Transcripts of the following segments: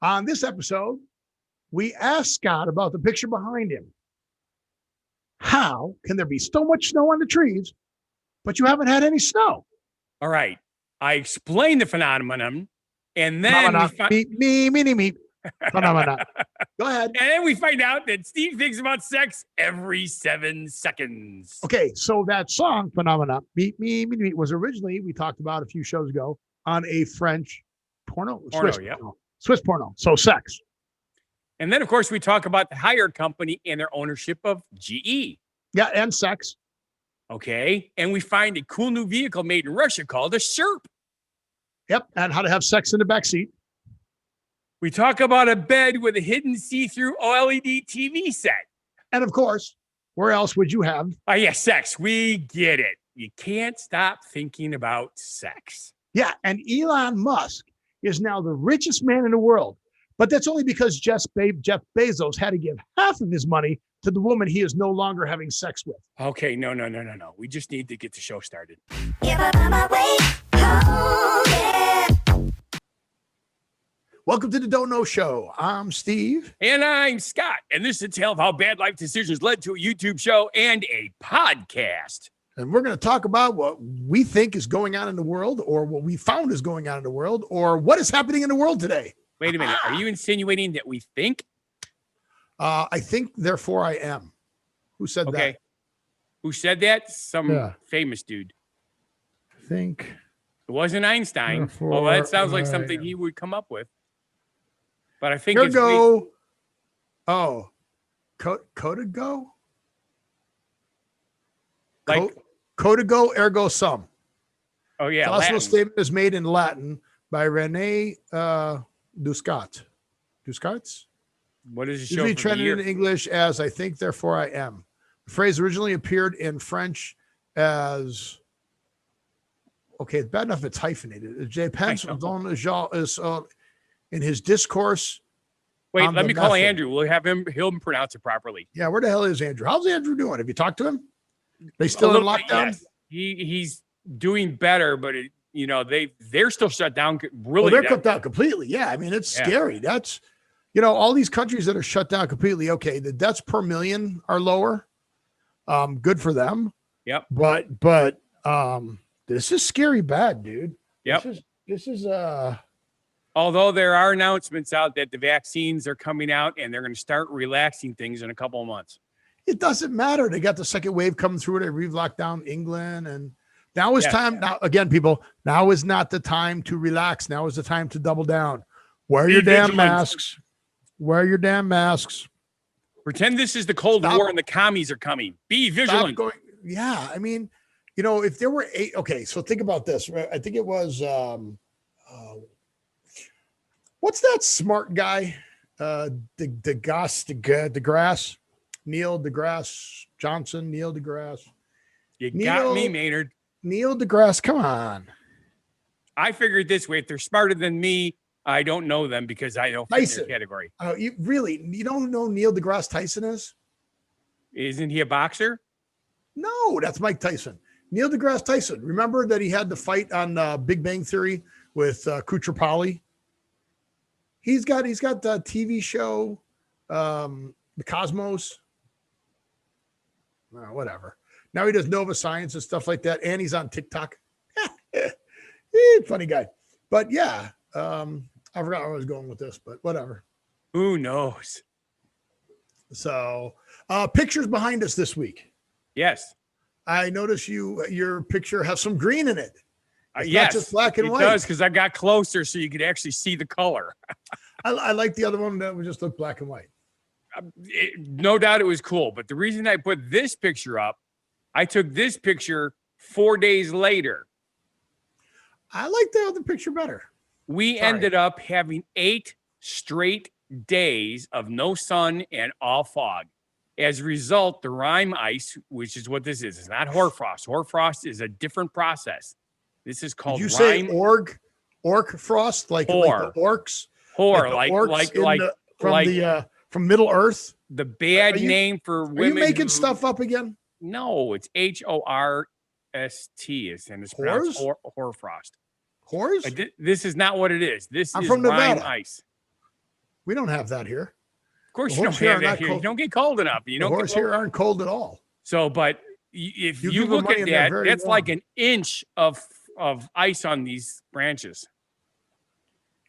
On this episode, we asked Scott about the picture behind him. How can there be so much snow on the trees, but you haven't had any snow? All right. I explained the phenomenon, and then Phenomena. Go ahead. And then we find out that Steve thinks about sex every 7 seconds. Okay, so that song, Phenomena, Meet Me, was originally, we talked about a few shows ago, on a French porno. Swiss porno, so sex. And then, of course, we talk about the Hire company and their ownership of GE. Yeah, and sex. Okay, and we find a cool new vehicle made in Russia called a Sherp. Yep, and how to have sex in the backseat. We talk about a bed with a hidden see-through OLED TV set. And of course, where else would you have? Yeah, sex. We get it. You can't stop thinking about sex. Yeah, and Elon Musk is now the richest man in the world. But that's only because Jeff Bezos had to give half of his money to the woman he is no longer having sex with. Okay, no. We just need to get the show started. Welcome to the Don't Know Show. I'm Steve. And I'm Scott. And this is a tale of how bad life decisions led to a YouTube show and a podcast. And we're going to talk about what we think is going on in the world, or what we found is going on in the world, or what is happening in the world today. Wait a minute. Are you insinuating that we think? I think, therefore I am. Who said that? Okay. Who said that? Some famous dude. I think. It wasn't Einstein. Well, that sounds like something he would come up with. But I think it's go. Oh, Codago? Like Codago ergo sum. Oh, yeah. The possible statement is made in Latin by Rene Descartes. Descartes? What is the show? Usually translated in English as I think, therefore I am. The phrase originally appeared in French as, okay, it's bad enough it's hyphenated. Je pense dans Jean is in his discourse. Wait, let me call Andrew. We'll have him, he'll pronounce it properly. Yeah, where the hell is Andrew? How's Andrew doing? Have you talked to him? They still in lockdown? Yes. He's doing better, but they're still shut down. Really, they're cut down completely. Yeah, I mean, it's scary. That's, all these countries that are shut down completely. Okay, the deaths per million are lower. Good for them. Yep. But this is scary bad, dude. Yep. This is Although there are announcements out that the vaccines are coming out and they're going to start relaxing things in a couple of months. It doesn't matter. They got the second wave coming through. They re-locked down England, and now is time. Yeah. Now again, people. Now is not the time to relax. Now is the time to double down. Wear your damn masks. Wear your damn masks. Pretend this is the Cold War and the commies are coming. Be vigilant. Yeah, I mean, if there were 8. Okay, so think about this. Right? I think it was. What's that smart guy? DeGrasse. Neil deGrasse Johnson. Neil deGrasse. Got me, Maynard. Neil deGrasse, come on. I figured this way. If they're smarter than me, I don't know them because I don't fit their category. Oh, you don't know Neil deGrasse Tyson is? Isn't he a boxer? No, that's Mike Tyson. Neil deGrasse Tyson. Remember that he had the fight on Big Bang Theory with Kutrapali? He's got the TV show, The Cosmos. Whatever. Now he does Nova Science and stuff like that, and he's on TikTok. Funny guy. But yeah, I forgot where I was going with this, but whatever. Who knows? So, pictures behind us this week. Yes. I notice your picture has some green in it. Yes, not just black and white. It does, because I got closer so you could actually see the color. I like the other one that would just look black and white. No doubt it was cool. But the reason I put this picture up, I took this picture 4 days later. I like the other picture better. We ended up having 8 straight days of no sun and all fog. As a result, the rime ice, which is what this is, it's not hoarfrost. Hoarfrost is a different process. This is called Did you rime. Say orc frost, like the orcs? From Middle Earth. The bad name for women. Are you making stuff up again? No, it's HORST, and it's pronounced hoarfrost. Whores? This is not what it is. This is from rime Nevada. ice. We don't have that here. Of course, you don't have that here. You don't get cold enough. You don't. Horse here aren't cold at all. So, but if you look at that, that's warm. Like an inch of ice on these branches.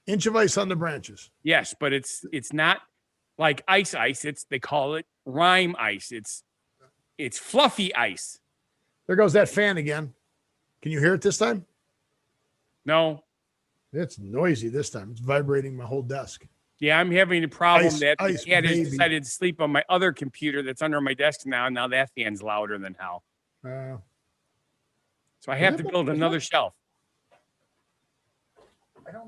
Inch of ice on the branches. Yes, but it's not like ice. They call it rime ice. It's fluffy ice. There goes that fan again. Can you hear it this time? No. It's noisy this time. It's vibrating my whole desk. Yeah, I'm having a problem that the cat has baby. decided to sleep on my other computer that's under my desk now. Now that fan's louder than hell. So I have to build another shelf.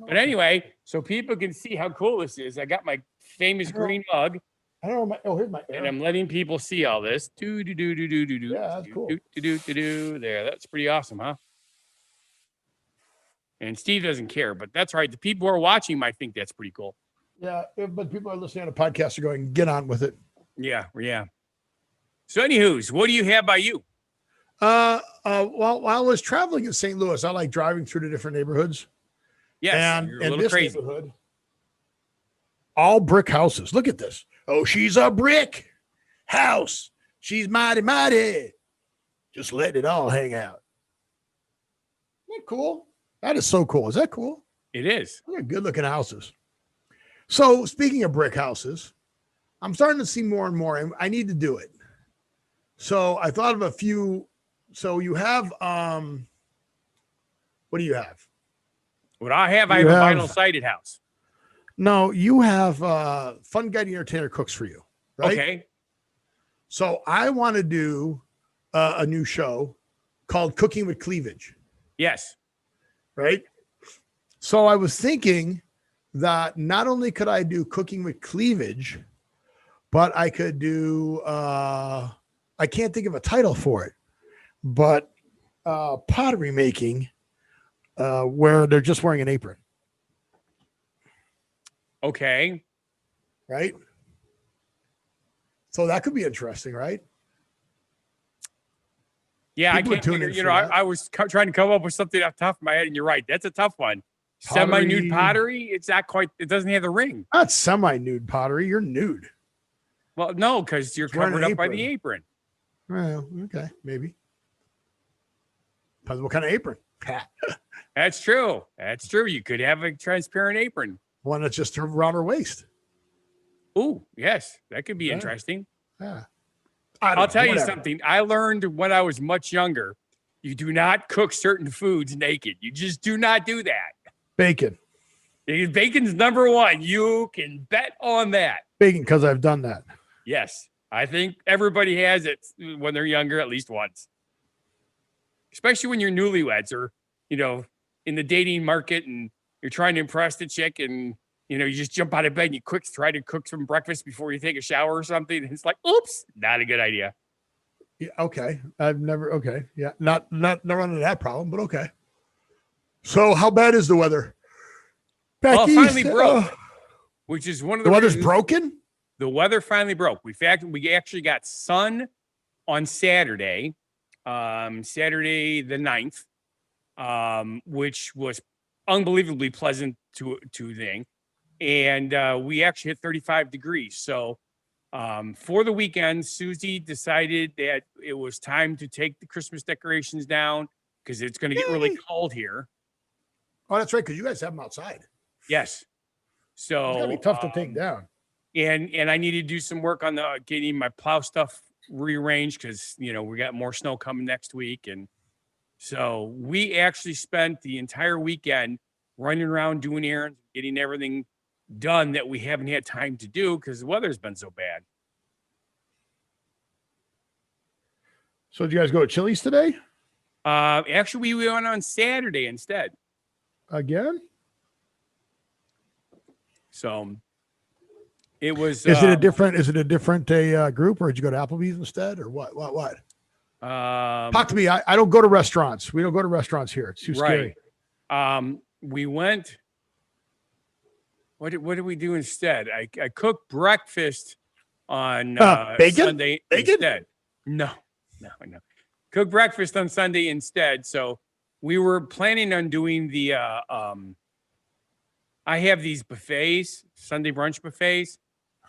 But anyway, so people can see how cool this is. I got my famous green mug. I don't know. Here's my. And I'm letting people see all this. Yeah, that's cool. There, that's pretty awesome, huh? And Steve doesn't care, but that's right. The people who are watching might think that's pretty cool. Yeah, but people are listening on a podcast are going, get on with it. Yeah. So, anywho's, what do you have by you? Well, while I was traveling in St. Louis, I like driving through the different neighborhoods. Yes, and you're a in little this crazy. Neighborhood, all brick houses. Look at this. Oh, she's a brick house. She's mighty. Just let it all hang out. Isn't that cool? That is so cool. Is that cool? It is. They're good looking houses. So speaking of brick houses, I'm starting to see more and more, and I need to do it. So I thought of a few. So you have, what do you have? What I have a vinyl sided house. No, you have Funguy The Entertainer cooks for you, right? Okay. So I want to do a new show called Cooking with Cleavage. Yes. Right. So I was thinking that not only could I do Cooking with Cleavage, but I could do, I can't think of a title for it, but pottery making where they're just wearing an apron. Okay. Right. So that could be interesting, right? Yeah, I can't figure, I was trying to come up with something off the top of my head, and you're right. That's a tough one. Semi-nude pottery, it's not quite, it doesn't have the ring. Not semi-nude pottery, you're nude. Well, no, because you're covered up by the apron. Well, okay, maybe. Depends what kind of apron. That's true. That's true. You could have a transparent apron. One that's just around her waist. Oh, yes. That could be interesting. Yeah. I'll tell you something. I learned when I was much younger, you do not cook certain foods naked. You just do not do that. Bacon. Bacon's number one. You can bet on that. Bacon, because I've done that. Yes. I think everybody has it when they're younger at least once. Especially when you're newlyweds or, in the dating market and you're trying to impress the chick and, you just jump out of bed and you try to cook some breakfast before you take a shower or something. And it's like, oops, not a good idea. Yeah, okay. Okay. Yeah. Not running that problem, but okay. So how bad is the weather? Becky, well, finally broke, which is one of the weather's broken? The weather finally broke. We actually got sun on Saturday, Saturday the 9th, which was unbelievably pleasant to thing. And we actually hit 35 degrees. So for the weekend, Susie decided that it was time to take the Christmas decorations down because it's going to get really cold here. Oh, that's right, because you guys have them outside. Yes. So it's going to be tough to take down. And I need to do some work on getting my plow stuff rearranged because, we got more snow coming next week. And so we actually spent the entire weekend running around doing errands, getting everything done that we haven't had time to do because the weather's been so bad. So did you guys go to Chili's today? Actually, we went on Saturday instead. Again? So it was. Is it a different group, or did you go to Applebee's instead, or what? Talk to me. I don't go to restaurants. We don't go to restaurants here. It's too scary. We went. What did we do instead? I cooked breakfast on bacon? Sunday instead. No. Cooked breakfast on Sunday instead. So we were planning on doing the I have these buffets, Sunday brunch buffets.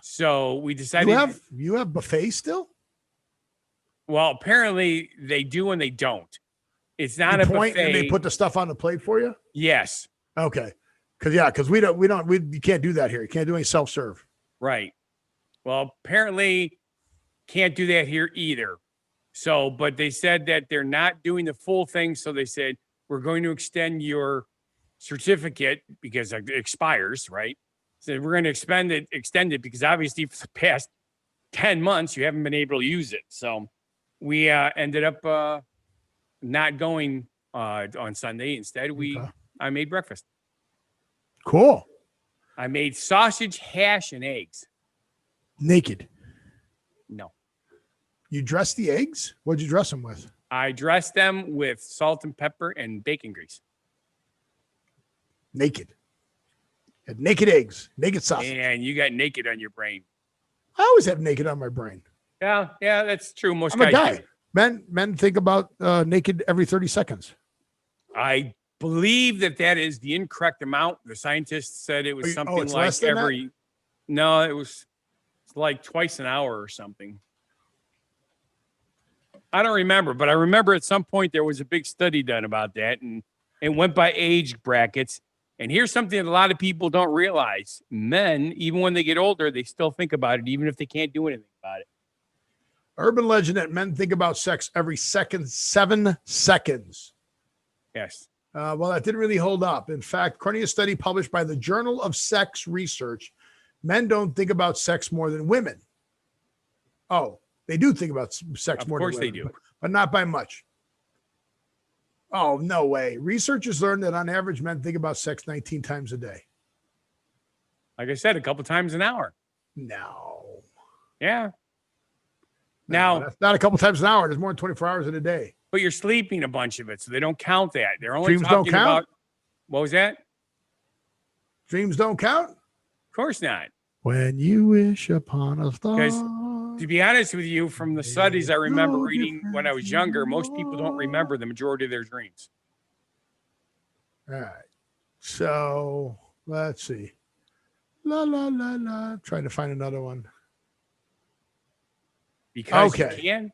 So we decided you have buffets still? Well, apparently they do and they don't. It's not a buffet. And they put the stuff on the plate for you? Yes. Okay. Because you can't do that here. You can't do any self-serve. Right. Well, apparently can't do that here either. So, but they said that they're not doing the full thing. So they said, we're going to extend your certificate because it expires, right? So we're going to extend it because obviously for the past 10 months, you haven't been able to use it. So we ended up not going on Sunday. Instead, I made breakfast. Cool. I made sausage, hash, and eggs. Naked? No. You dressed the eggs? What'd you dress them with? I dressed them with salt and pepper and bacon grease. Naked. Had naked eggs, naked sausage. And you got naked on your brain. I always have naked on my brain. Yeah, that's true. Most I'm guys a guy. Do. Men think about naked every 30 seconds. I believe that is the incorrect amount. The scientists said it was something like every. No, it's like twice an hour or something. I don't remember, but I remember at some point there was a big study done about that, and it went by age brackets. And here's something that a lot of people don't realize. Men, even when they get older, they still think about it, even if they can't do anything about it. Urban legend that men think about sex every 7 seconds. Yes. Well, that didn't really hold up. In fact, according to a study published by the Journal of Sex Research, men don't think about sex more than women. Oh, they do think about sex more than women. Of course they do. But not by much. Oh, no way. Researchers learned that on average, men think about sex 19 times a day. Like I said, a couple times an hour. No. Yeah. Now, that's not a couple times an hour. There's more than 24 hours in a day. But you're sleeping a bunch of it, so they don't count that. They're only Dreams talking don't count? about. What was that? Dreams don't count? Of course not. When you wish upon a star. Because to be honest with you, from the studies I remember reading when I was younger, most people don't remember the majority of their dreams. All right. So let's see. La, la, la, la. Trying to find another one. Because you can.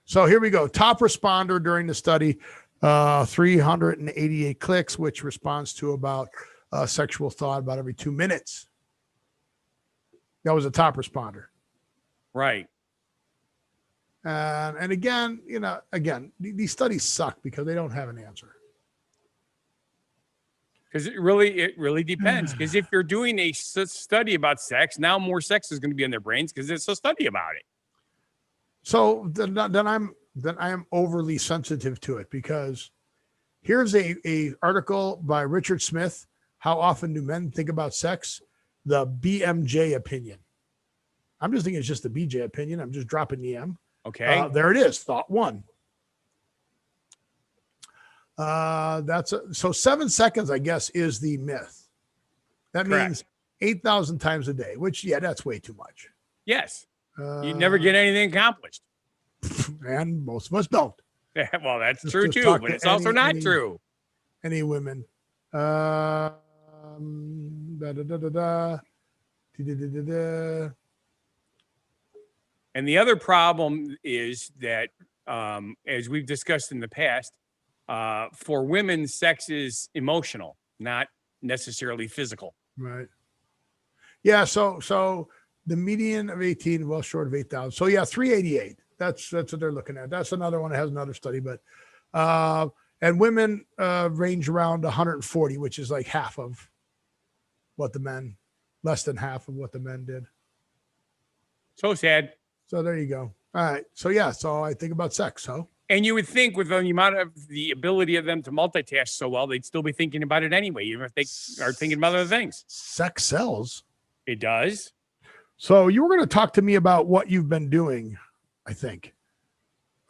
So here we go. Top responder during the study, 388 clicks, which responds to about sexual thought about every 2 minutes. That was a top responder. Right. And again, these studies suck because they don't have an answer. Because it really depends. Because if you're doing a study about sex, now more sex is going to be in their brains because it's a study about it. So then I am overly sensitive to it because here's a article by Richard Smith. How often do men think about sex? The BMJ opinion. I'm just thinking it's just the BJ opinion. I'm just dropping the M. Okay. There it is. Thought one. So 7 seconds, I guess, is the myth. That means 8,000 times a day, which, that's way too much. Yes. You never get anything accomplished. And most of us don't. Yeah, well, that's true too, but it's also not true. Any women. And the other problem is that, as we've discussed in the past, for women, sex is emotional, not necessarily physical. Right. Yeah. So the median of 18, well short of 8,000. So 388. That's what they're looking at. That's another one that has another study, but and women range around 140, which is like half of what the men, less than half of what the men did. So sad. So there you go. All right. So I think about sex. So. And you would think with the amount of the ability of them to multitask so well, they'd still be thinking about it anyway, even if they are thinking about other things. Sex sells. It does. So you were going to talk to me about what you've been doing, I think.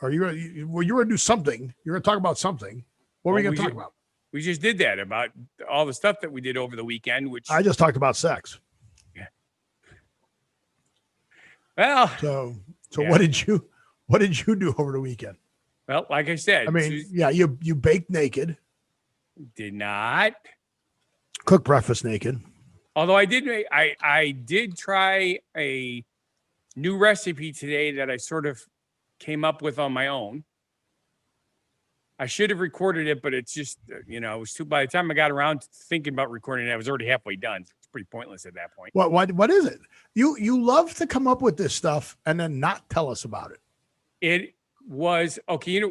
Or you were going to do something. You're going to talk about something. What were you going to talk about? We just did that about all the stuff that we did over the weekend, which I just talked about sex. Yeah. Well, so what did you do over the weekend? Well, like I said, I mean, you baked naked. Did not. Cook breakfast naked. Although I did try a new recipe today that I sort of came up with on my own. I should have recorded it, but it's just, it was too, by the time I got around to thinking about recording it, I was already halfway done. It's pretty pointless at that point. What is it? You love to come up with this stuff and then not tell us about it. It was, okay,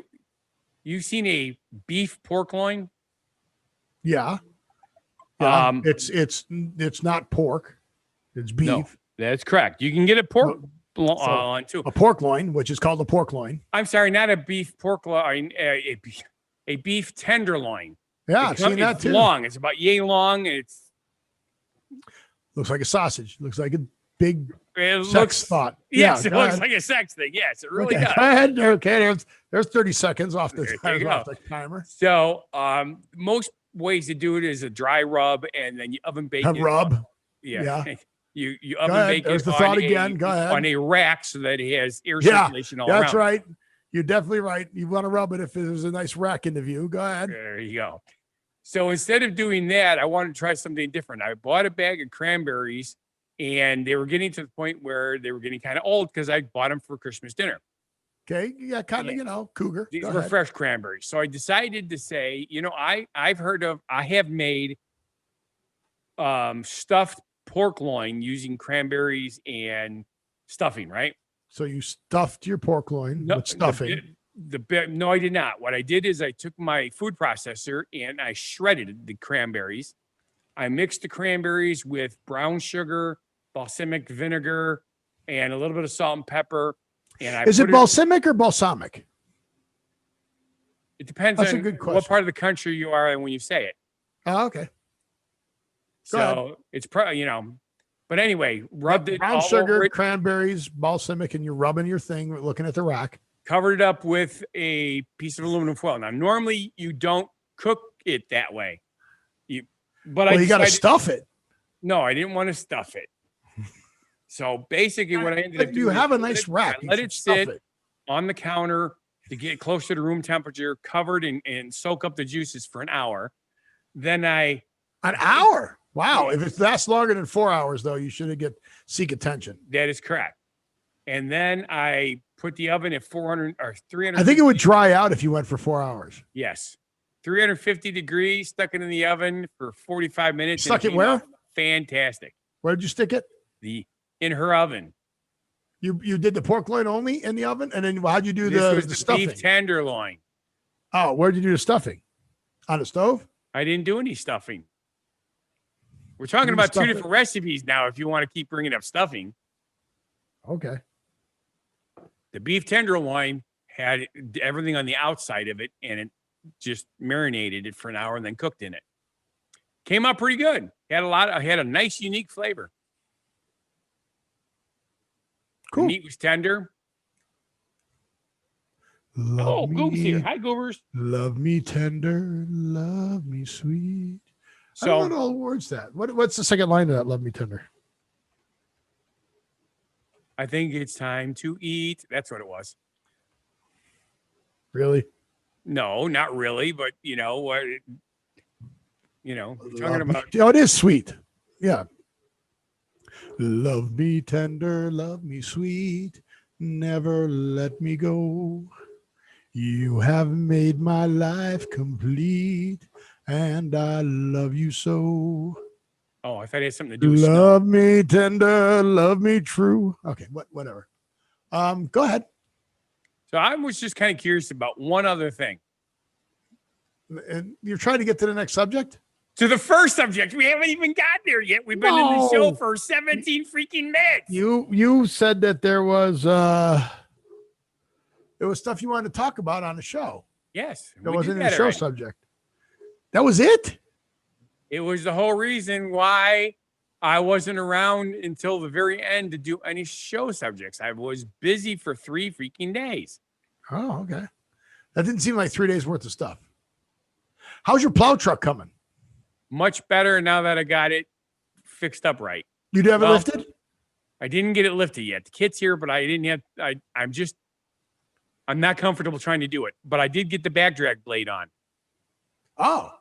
you've seen a beef pork loin? Yeah. It's not pork. It's beef. No, that's correct. You can get a pork loin too. A pork loin, which is called a pork loin. I'm sorry, not a beef pork loin, a beef tenderloin. Yeah, I've seen that too. It's long. It's about yay long. Looks like a sausage. Looks like a big sex thought. Yes, it looks like a sex thing. Yes, it really does. Go ahead. Okay, there's 30 seconds off the timer. So most ways to do it is a dry rub, and then you oven bake it. Rub. Yeah. You oven bake There's it the thought again. Go ahead. On a rack so that it has air circulation all around. That's right. You're definitely right. You want to rub it if there's a nice rack in the view. Go ahead. There you go. So instead of doing that, I wanted to try something different. I bought a bag of cranberries, and they were getting to the point where they were getting kind of old because I bought them for Christmas dinner. Okay. Yeah, kind of, cougar. These were fresh cranberries. So I decided to say, I have made stuffed pork loin using cranberries and stuffing, right? So you stuffed your pork loin with stuffing. No, I did not. What I did is I took my food processor and I shredded the cranberries. I mixed the cranberries with brown sugar, balsamic vinegar, and a little bit of salt and pepper. And is it balsamic or balsamic? It depends on what part of the country you are and when you say it. Oh, okay. So it's probably, but anyway, rubbed it brown sugar, cranberries, balsamic, and you're rubbing your thing, looking at the rack. Covered it up with a piece of aluminum foil. Now, normally you don't cook it that way. You got to stuff it. No, I didn't want to stuff it. So basically what I ended up doing. You have a nice rack. Let it sit on the counter to get closer to room temperature, covered and soak up the juices for an hour. Then an hour? Wow. If it lasts longer than 4 hours, though, you should seek attention. That is correct. And then I put the oven at 400 or 300. I think it would dry out if you went for 4 hours. Yes. 350 degrees, stuck it in the oven for 45 minutes. Stuck it where? Fantastic. Where did you stick it? In her oven. You did the pork loin only in the oven? And then how'd you do the stuffing? Beef tenderloin. Oh, where'd you do the stuffing? On the stove? I didn't do any stuffing. We're talking about two different recipes now if you want to keep bringing up stuffing. Okay. The beef tenderloin had everything on the outside of it, and it just marinated it for an hour and then cooked in it. Came out pretty good. Had a nice, unique flavor. Cool. The meat was tender. Goob's here. Hi, Goobers. Love me tender, love me sweet. So, I don't know all the words that. What's the second line of that? Love me tender. I think it's time to eat. That's what it was. Really? No, not really. But what? Talking about. Oh, it is sweet. Yeah. Love me tender, love me sweet, never let me go. You have made my life complete, and I love you so. Oh, I thought it had something to do with love me tender, love me true. Okay, whatever. Go ahead. So I was just kind of curious about one other thing. And you're trying to get to the next subject? To the first subject. We haven't even gotten there yet. We've been in the show for 17 freaking minutes. You said that there was stuff you wanted to talk about on the show. Yes. That wasn't in the show subject. That was it? It was the whole reason why I wasn't around until the very end to do any show subjects. I was busy for 3 freaking days. Oh, okay. That didn't seem like 3 days worth of stuff. How's your plow truck coming? Much better now that I got it fixed up right. You have it lifted? I didn't get it lifted yet. The kit's here, but I didn't have. I'm not comfortable trying to do it. But I did get the back drag blade on. Oh,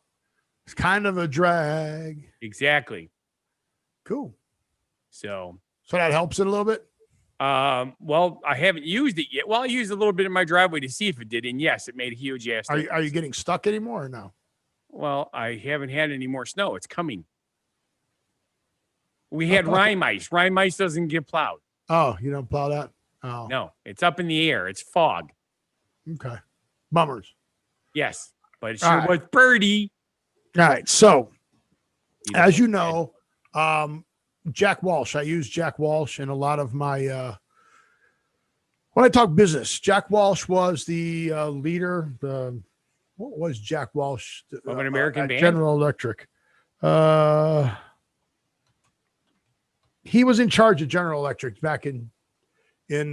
It's kind of a drag. Exactly. Cool. So that helps it a little bit. Well, I haven't used it yet. Well, I used a little bit in my driveway to see if it did, and yes, it made a huge ass. Are you getting stuck anymore or no? Well, I haven't had any more snow. It's coming. We had rime ice. Rime ice doesn't get plowed. Oh, you don't plow that? Oh. No, it's up in the air. It's fog. Okay. Bummers. Yes, but it sure was birdie. All right. So, as you know, Jack Walsh, I use Jack Walsh in a lot of my, when I talk business. Jack Walsh was the leader. What was Jack Walsh? Of an American band? General Electric. He was in charge of General Electric back in back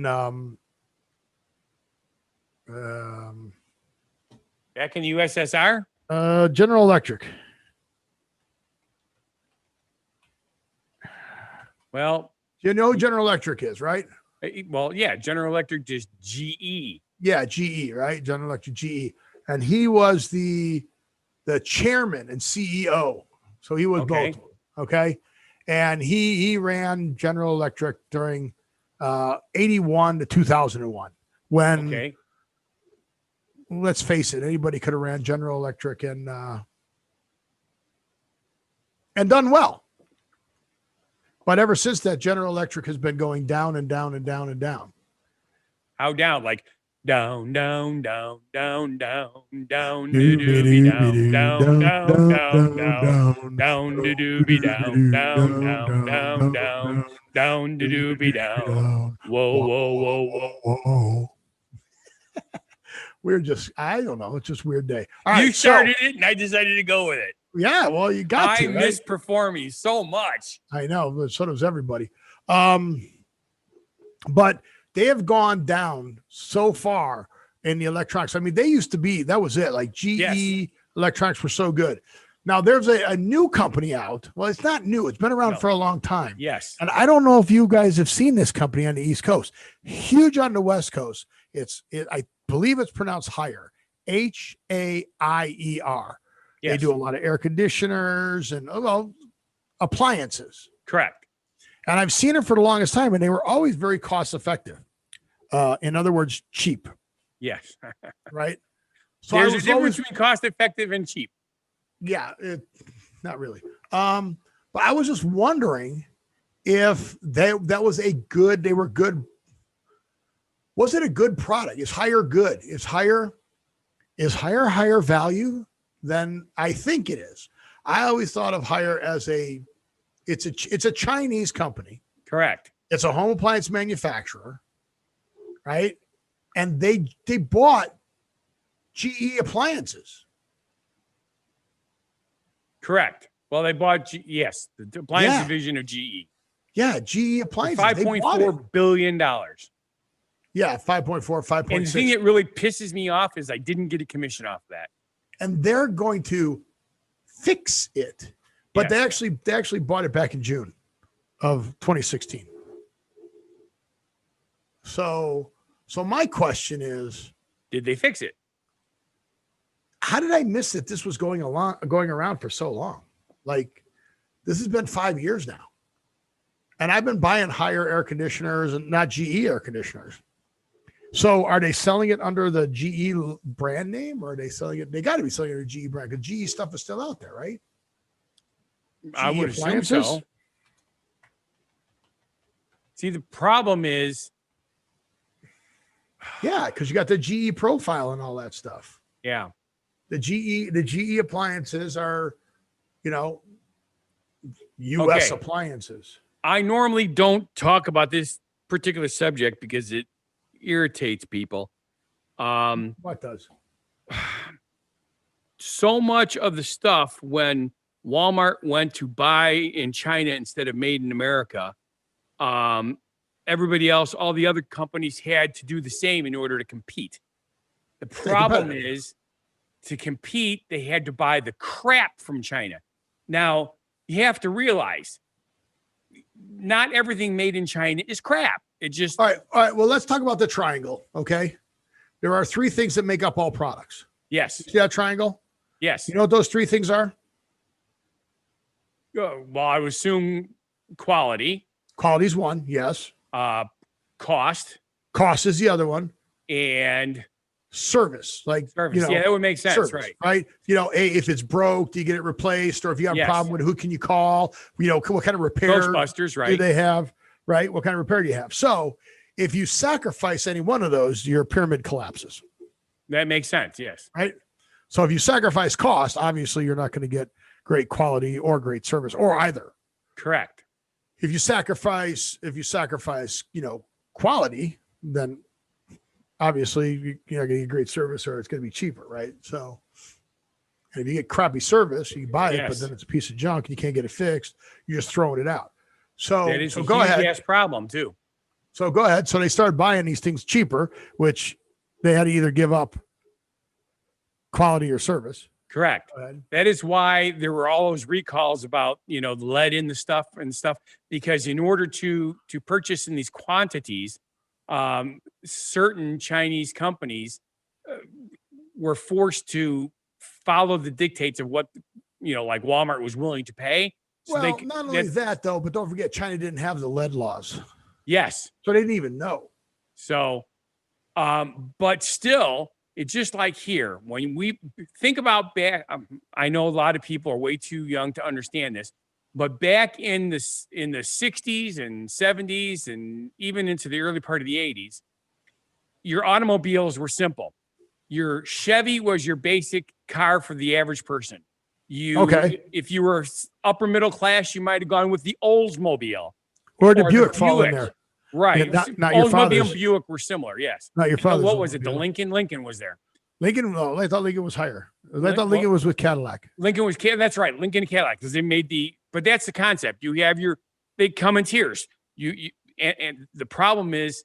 in the USSR? General Electric. Well, you know who General Electric is, right? Well, yeah, General Electric, just GE. Yeah, GE, right? General Electric, GE. And he was the chairman and CEO. So he was both. Okay. And he ran General Electric during 81 to 2001 when, let's face it, anybody could have ran General Electric and done well. But ever since that, General Electric has been going down and down and down and down. How down? Like down, down, down, down, down, down, doobie, down, down, down, down, down, down, doobie, down, down, down, down, down, down, doobie, down. Whoa, whoa, whoa, whoa, whoa. We're just, I don't know. It's just a weird day. You started it, and I decided to go with it. Yeah, well, you got to. I miss performing so much. I know, but so does everybody. But they have gone down so far in the electronics. I mean, they used to be, that was it. Like GE electronics were so good. Now there's a new company out. Well, it's not new. It's been around for a long time. Yes. And I don't know if you guys have seen this company on the East Coast. Huge on the West Coast. I believe it's pronounced Haier. H-A-I-E-R. Yes. They do a lot of air conditioners and appliances. Correct. And I've seen it for the longest time, and they were always very cost effective. In other words, cheap. Yes. Right. So there's a difference between cost effective and cheap. Yeah, not really. But I was just wondering if that was they were good. Was it a good product? Is Haier good? Is Haier higher value than I think it is? I always thought of Haier as it's a Chinese company. Correct. It's a home appliance manufacturer, right? And they bought GE appliances. Correct. Well, they bought the appliance division of GE. Yeah, GE appliances. $5.4 billion. Yeah, 5.4, 5.6. And the thing that really pisses me off is I didn't get a commission off of that. And they're going to fix it. But they actually bought it back in June of 2016. So my question is, did they fix it? How did I miss that this was going around for so long? Like, this has been 5 years now. And I've been buying Haier air conditioners and not GE air conditioners. So are they selling it under the GE brand name, or are they selling it? They got to be selling it under GE brand, because GE stuff is still out there, right? I would assume so. See, the problem is, because you got the GE profile and all that stuff. Yeah. The GE appliances are, US appliances. I normally don't talk about this particular subject because it irritates people. What does? So much of the stuff when Walmart went to buy in China instead of made in America, everybody else, all the other companies had to do the same in order to compete. The problem is, to compete, they had to buy the crap from China. Now, you have to realize, not everything made in China is crap. It just... All right. Well, let's talk about the triangle, okay? There are three things that make up all products. Yes. See that triangle? Yes. You know what those three things are? Well, I would assume quality. Quality's one, yes. Cost. Cost is the other one. And service, like service. You know, Yeah, that would make sense, service, right? You know, if it's broke, do you get it replaced? Or if you have a problem with it, who can you call? You know, what kind of repair Ghostbusters, right? do they have, right? What kind of repair do you have? So if you sacrifice any one of those, your pyramid collapses. That makes sense, yes. Right? So if you sacrifice cost, obviously you're not going to get great quality or great service, or either. Correct. If you sacrifice, you know, quality, then obviously you're not going to get great service, or it's going to be cheaper, right? So, and if you get crappy service, you buy it, but then it's a piece of junk and you can't get it fixed. You're just throwing it out. So, that is go ahead. Yes, problem too. So go ahead. So they started buying these things cheaper, which they had to either give up quality or service. Correct. That is why there were all those recalls about, you know, lead in the stuff and stuff, because in order to purchase in these quantities, certain Chinese companies were forced to follow the dictates of what, you know, like Walmart was willing to pay. So well, not only that though, but don't forget China didn't have the lead laws. Yes. So they didn't even know. So, but still, it's just like here, when we think about back, I know a lot of people are way too young to understand this, but back in the 60s and 70s and even into the early part of the 80s, your automobiles were simple. Your Chevy was your basic car for the average person. If you were upper middle class, you might have gone with the Oldsmobile. Or the Buick fall in there. Right. Yeah, not your father's. Oldsmobile and Buick were similar, yes. Not your father's. What was it? The Lincoln? Lincoln was there. Lincoln, I thought Lincoln was higher. I thought Lincoln was with Cadillac. Lincoln was, that's right. Lincoln and Cadillac, because they made but that's the concept. You have they come in tiers. And the problem is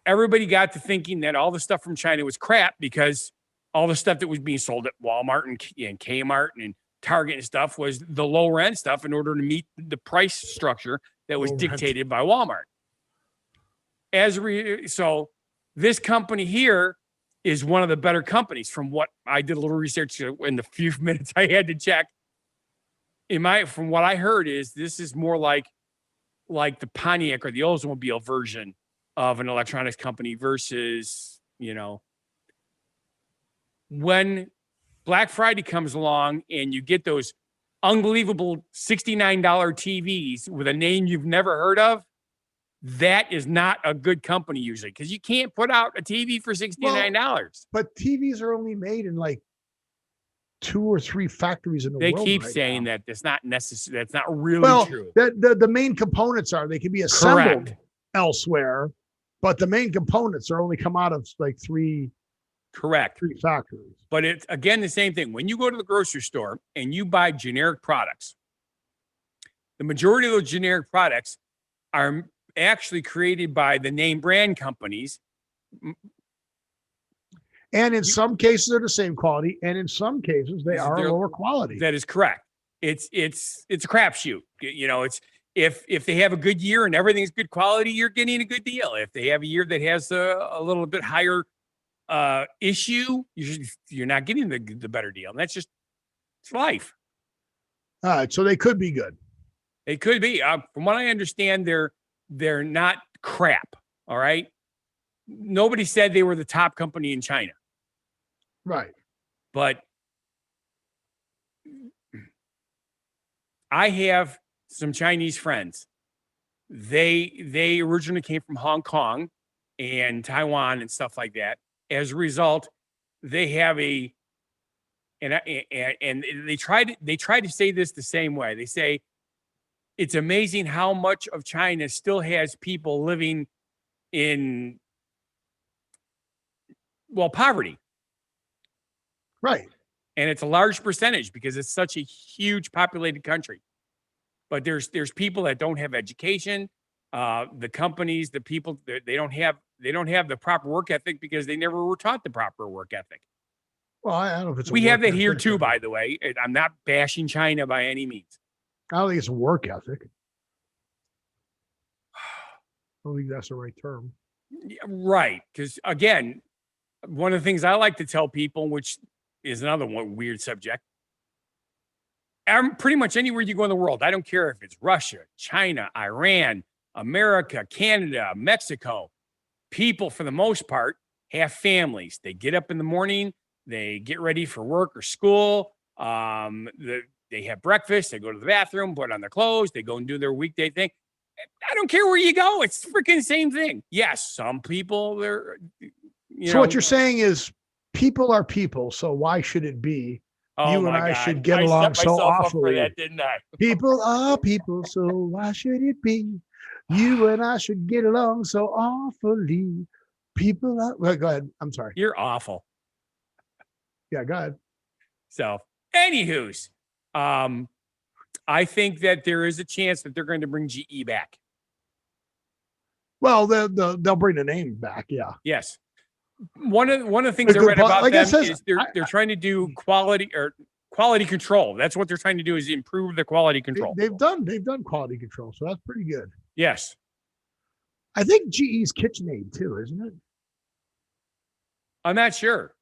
everybody got to thinking that all the stuff from China was crap, because all the stuff that was being sold at Walmart and Kmart and Target and stuff was the lower end stuff in order to meet the price structure that was dictated by Walmart. So this company here is one of the better companies. From what I did a little research in the few minutes I had to check. From what I heard is this is more like the Pontiac or the Oldsmobile version of an electronics company versus, you know, when Black Friday comes along and you get those unbelievable $69 TVs with a name you've never heard of, that is not a good company usually, because you can't put out a TV for $69. Well, but TVs are only made in like 2 or 3 factories in the world. They keep saying that it's not necessary. That's not really true. The main components they can be assembled elsewhere, but the main components are only come out of like 3 factories. But it's again the same thing. When you go to the grocery store and you buy generic products, the majority of those generic products are actually created by the name brand companies. And in some cases they're the same quality, and in some cases they're lower quality. That is correct. It's a crapshoot. You know, it's if they have a good year and everything's good quality, you're getting a good deal. If they have a year that has a little bit higher issue, you're not getting the better deal. And that's just, it's life. All right, so they could be good. They could be. From what I understand, they're not crap. All right. Nobody said they were the top company in China. Right. But I have some Chinese friends. They originally came from Hong Kong and Taiwan and stuff like that. As a result, they have and they try to say this the same way. They say it's amazing how much of China still has people living in poverty. Right. And it's a large percentage because it's such a huge populated country. But there's people that don't have education. The companies, the people, they don't have the proper work ethic because they never were taught the proper work ethic. Well, I don't know if it's we have that here too, by the way. I'm not bashing China by any means. I don't think it's a work ethic. I don't think that's the right term. Right. Because again, one of the things I like to tell people, which is another one weird subject, pretty much anywhere you go in the world. I don't care if it's Russia, China, Iran, America, Canada, Mexico. People, for the most part, have families. They get up in the morning, they get ready for work or school. They have breakfast, they go to the bathroom, put on their clothes, they go and do their weekday thing. I don't care where you go. It's freaking the same thing. Yes, some people, what you're saying is people are people. So why should it be? You and I should get along so awfully. That, didn't I? People are people. So why should it be? You and I should get along so awfully. People are, well, go ahead. I'm sorry. You're awful. Yeah, go ahead. So, anywho's, I think that there is a chance that they're going to bring GE back. Well, they'll bring the name back. Yeah. Yes. One of the things I read about them is they're trying to do quality control. That's what they're trying to do, is improve the quality control. They've done quality control, so that's pretty good. Yes. I think GE's KitchenAid too, isn't it? I'm not sure.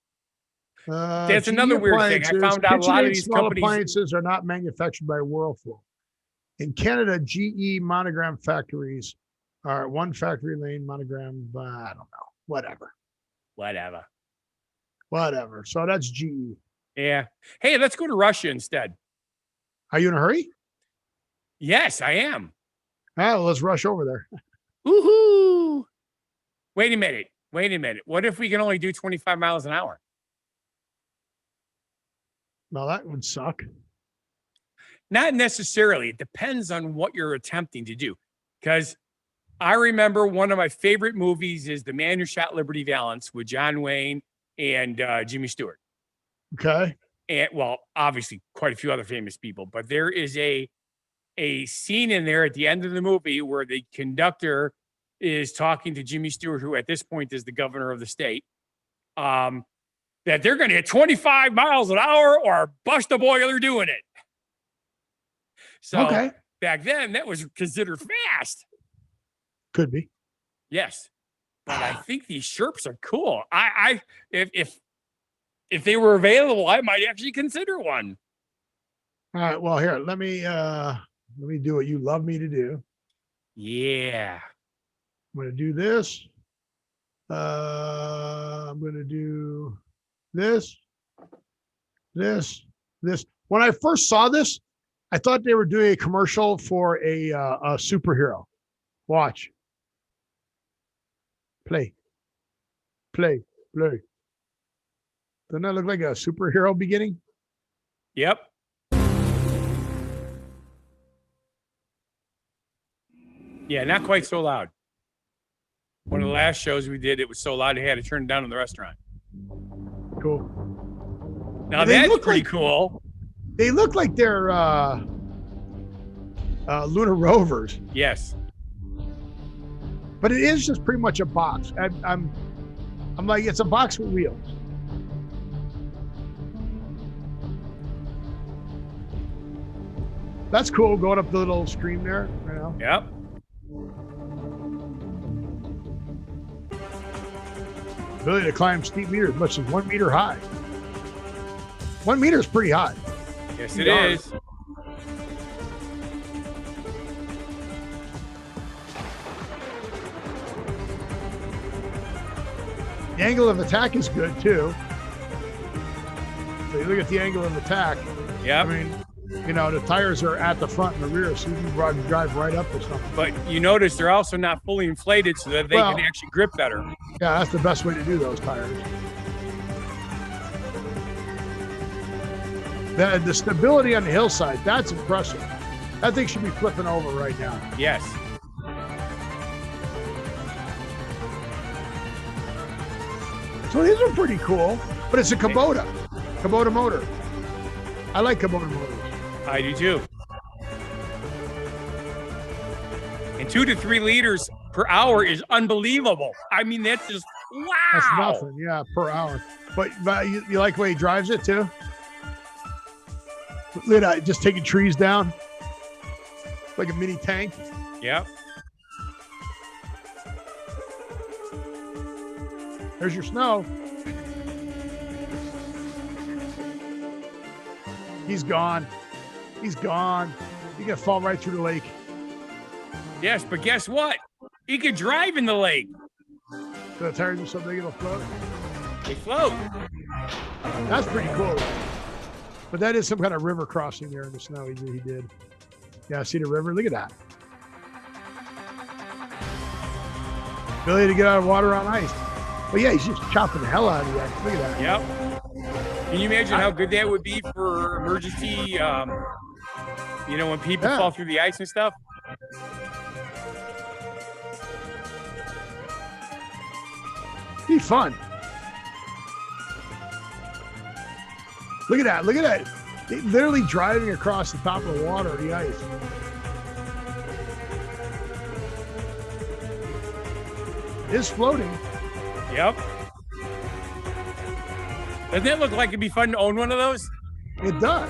That's another weird thing. I found out a lot of these companies, appliances are not manufactured by Whirlpool. In Canada, GE monogram factories are one factory lane monogram. I don't know. Whatever. So that's GE. Yeah. Hey, let's go to Russia instead. Are you in a hurry? Yes, I am. Well, let's rush over there. Woohoo! Wait a minute. What if we can only do 25 miles an hour? Well, that would suck. Not necessarily. It depends on what you're attempting to do. Because I remember one of my favorite movies is The Man Who Shot Liberty Valance with John Wayne and Jimmy Stewart. Okay. And well, obviously quite a few other famous people, but there is a scene in there at the end of the movie where the conductor is talking to Jimmy Stewart, who at this point is the governor of the state, that they're going to hit 25 miles an hour or bust a boiler doing it. So back then that was considered fast. Could be. Yes. But I think these Sherps are cool. If they were available, I might actually consider one. All right. Well, here, let me do what you love me to do. Yeah. I'm going to do this. I'm going to do this. When I first saw this, I thought they were doing a commercial for a superhero. Watch. Play. Doesn't that look like a superhero beginning? Yep. Yeah, not quite so loud. One of the last shows we did, it was so loud I had to turn it down in the restaurant. Cool. Now that's pretty cool. They look like they're lunar rovers. Yes. But it is just pretty much a box. I'm like, it's a box with wheels. That's cool, going up the little stream there. You know? Yep. Ability to climb steep meters, as much as 1 meter high. 1 meter is pretty high. Yes, it is. The angle of attack is good too. So you look at the angle of attack. Yeah. I mean, you know, the tires are at the front and the rear, so you can drive right up or something. But you notice they're also not fully inflated so that they can actually grip better. Yeah, that's the best way to do those tires. The stability on the hillside, that's impressive. That thing should be flipping over right now. Yes. So these are pretty cool, but it's a Kubota motor. I like Kubota motors. I do too. And 2 to 3 liters per hour is unbelievable. I mean, that's just wow. That's nothing, yeah, per hour. But you like the way he drives it too? Look at just taking trees down like a mini tank. Yep. There's your snow. He's gone. He's gone. He's gonna fall right through the lake. Yes, but guess what? He could drive in the lake. So the tires are so big it'll float. They float. That's pretty cool. But that is some kind of river crossing there in the snow. He did. Yeah, see the river? Look at that. Ability to get out of water on ice. But yeah, he's just chopping the hell out of the ice. Look at that. Yep. Can you imagine how good that would be for emergency, when people fall through the ice and stuff? Be fun. Look at that. Look at that. They literally driving across the top of the water, the ice. It's floating. Yep. Doesn't it look like it'd be fun to own one of those? It does.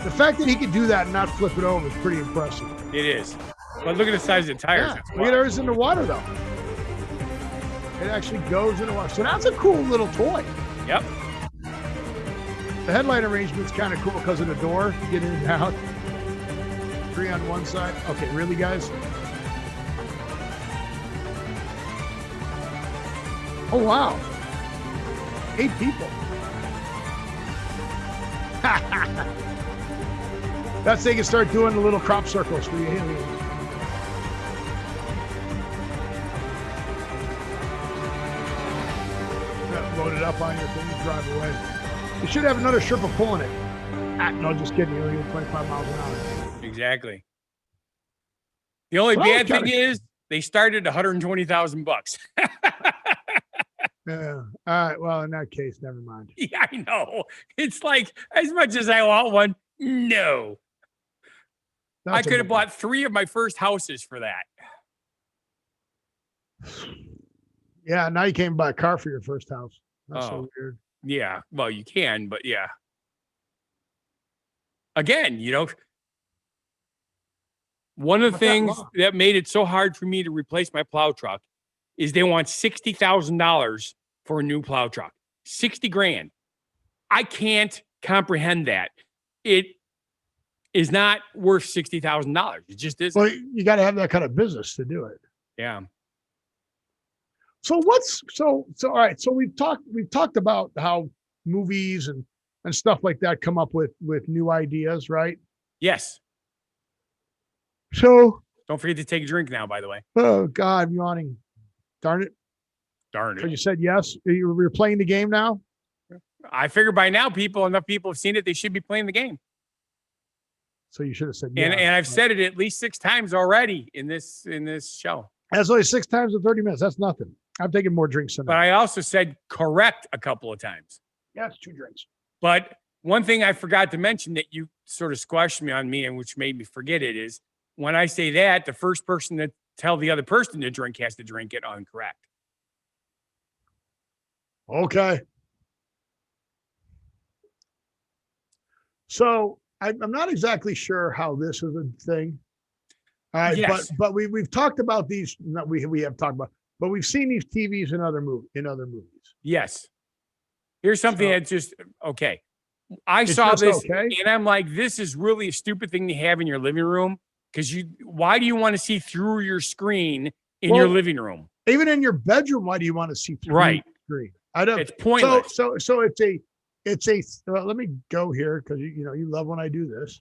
The fact that he could do that and not flip it over is pretty impressive. It is. But look at the size of the tires. Yeah. Look at ours in the water, though. It actually goes in the water. So that's a cool little toy. Yep. The headlight arrangement's kind of cool because of the door. You get in and out. 3 on one side. Okay, really, guys? Oh, wow. 8 people. That's they can start doing the little crop circles for the aliens. Load it up on your thing and drive away. You should have another Sherpa pulling it. No, just kidding. You're only going 25 miles an hour. Exactly. The only bad thing is they started $120,000. Yeah. All right. Well, in that case, never mind. Yeah, I know. It's like, as much as I want one, no. I could have bought 3 of my first houses for that. Yeah, now you can't buy a car for your first house. That's so weird. Yeah, well, you can, but yeah. Again, one of the things that made it so hard for me to replace my plow truck is they want $60,000 for a new plow truck. 60 grand. I can't comprehend that. It is not worth $60,000. It just isn't. Well, you got to have that kind of business to do it. Yeah. So all right. So we've talked about how movies and stuff like that come up with new ideas, right? Yes. So don't forget to take a drink now, by the way. Oh God, I'm yawning. Darn it. So you said yes. You're playing the game now? I figure by now enough people have seen it, they should be playing the game. So you should have said yes. And I've said it at least 6 times already in this show. That's only 6 times in 30 minutes. That's nothing. I'm taking more drinks than that. But I also said correct a couple of times. Yeah, it's 2 drinks. But one thing I forgot to mention that you sort of squashed me on me and which made me forget it is when I say that, the first person to tell the other person to drink has to drink it incorrect. Okay. So I'm not exactly sure how this is a thing. All right, yes. but we've talked about these. We have talked about, but we've seen these TVs in other movies. Yes. Here's something that's just okay. I saw this and I'm like, this is really a stupid thing to have in your living room because why do you want to see through your screen in your living room? Even in your bedroom, why do you want to see through your screen? I don't. It's pointless. So it's a. Let me go here because you love when I do this.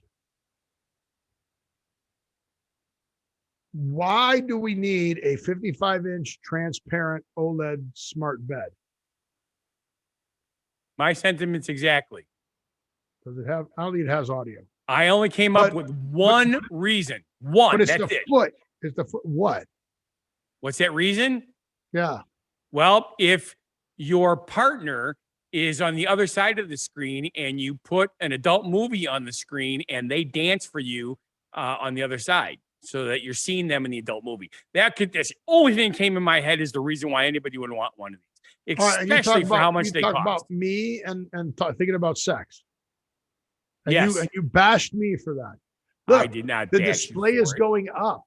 Why do we need a 55-inch transparent OLED smart bed? My sentiments exactly. Does it have? I don't think it has audio. I only came up with one reason. One. But it's the foot. It's the foot. What? What's that reason? Yeah. Well, if your partner is on the other side of the screen and you put an adult movie on the screen and they dance for you on the other side so that you're seeing them in the adult movie. That's the only thing that came in my head is the reason why anybody would want one of these, especially for how much they cost. About me and thinking about sex. And yes. You bashed me for that. Look, I did not. The display is going up.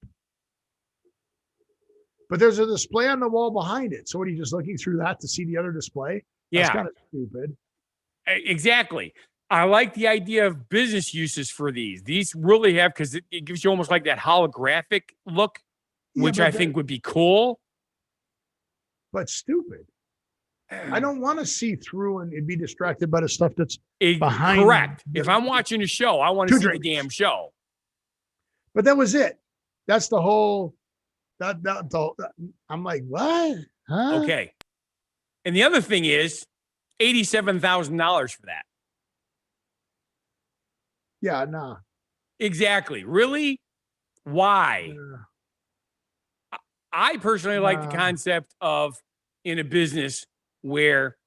But there's a display on the wall behind it. So what are you just looking through that to see the other display? Yeah. That's kind of stupid. Exactly. I like the idea of business uses for these. These really have, because it gives you almost like that holographic look, which I think would be cool. But stupid. I don't want to see through and be distracted by the stuff that's behind. Correct. If I'm watching a show, I want to see the damn show. But that was it. That's the whole. I'm like, what? Huh? Okay. And the other thing is $87,000 for that. Yeah, nah. Exactly. Really? Why? I personally like the concept of in a business where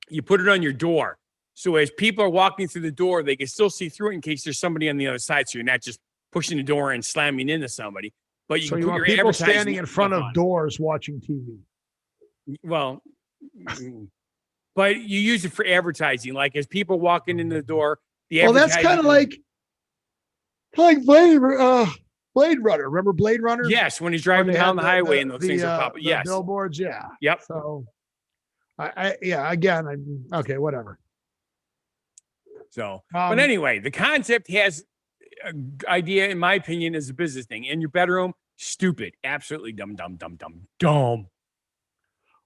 you put it on your door. So as people are walking through the door, they can still see through it in case there's somebody on the other side. So you're not just pushing the door and slamming into somebody. But you can put your people standing in front of doors watching TV. Well, but you use it for advertising. Like as people walking into the door, that's kind of like Blade Runner. Remember Blade Runner? Yes, when he's driving down the highway and those things are popping. Yes, billboards. Yeah. Yep. So, again, okay, whatever. So, but anyway, the concept has an idea, in my opinion, is a business thing. In your bedroom, stupid, absolutely dumb.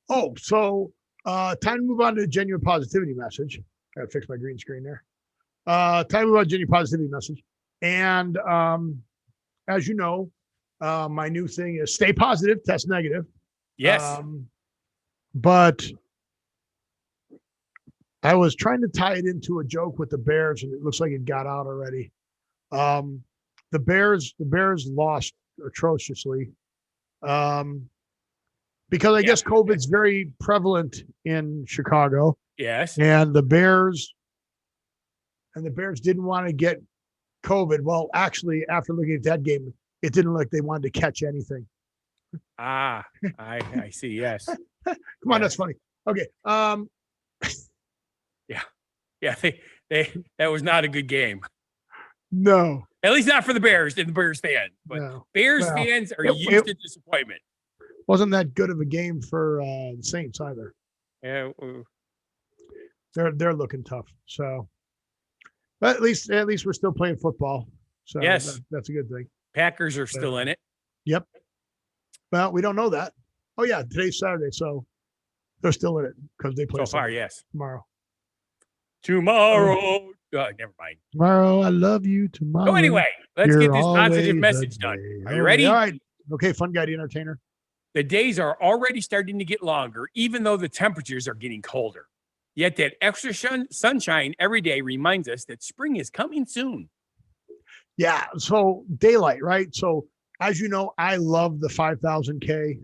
Oh, so time to move on to the genuine positivity message. I gotta fix my green screen there. Time to move on to genuine positivity message. And as you know, my new thing is stay positive, test negative. Yes. But I was trying to tie it into a joke with the Bears, and it looks like it got out already. The Bears lost atrociously. Because I guess COVID's very prevalent in Chicago. Yes. And the Bears didn't want to get COVID. Well, actually, after looking at that game, it didn't look like they wanted to catch anything. I see. Yes. Come on, that's funny. Okay. Yeah. That was not a good game. No. At least not for the Bears and the Bears fans. But no. Bears fans are used to disappointment. Wasn't that good of a game for the Saints either. Yeah. They're looking tough. So, but at least we're still playing football. So yes, that's a good thing. Packers are still in it. Yep. Well, we don't know that. Oh yeah, today's Saturday, so they're still in it because they play so far. Yes. Tomorrow. Never mind. Tomorrow, I love you. Tomorrow. So anyway, let's get this positive message done. Are you ready? All right. Okay, Funguy The Entertainer. The days are already starting to get longer, even though the temperatures are getting colder. Yet that extra sunshine every day reminds us that spring is coming soon. Yeah, so daylight, right? So as you know, I love the 5,000K.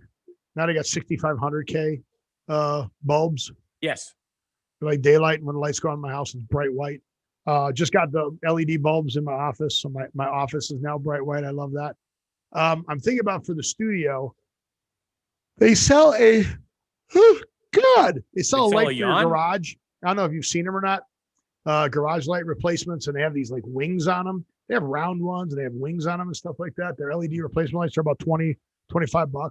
Now they got 6,500K bulbs. Yes. Like daylight, when the lights go on in my house, it's bright white. Just got the LED bulbs in my office. So my office is now bright white. I love that. I'm thinking about for the studio, they sell they sell a light for your garage. I don't know if you've seen them or not. Garage light replacements, and they have these like wings on them. They have round ones and they have wings on them and stuff like that. Their LED replacement lights are about $20, $25.